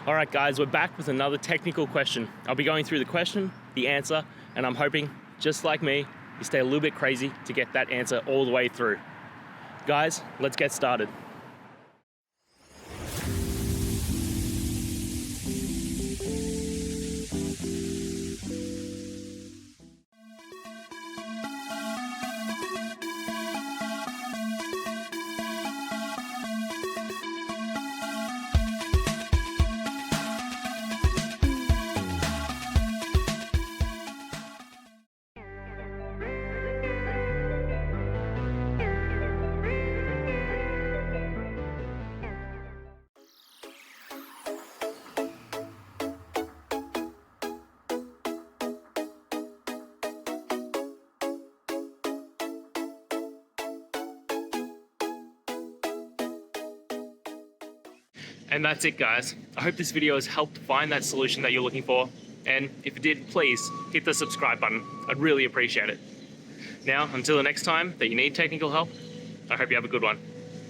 All right, guys, we're back with another technical question. I'll be going through the question, the answer, and I'm hoping, just like me, you stay a little bit crazy to get that answer all the way through. Guys, let's get started. And that's it, guys. I hope this video has helped find that solution that you're looking for. And if it did, please hit the subscribe button. I'd really appreciate it. Now, until the next time that you need technical help, I hope you have a good one.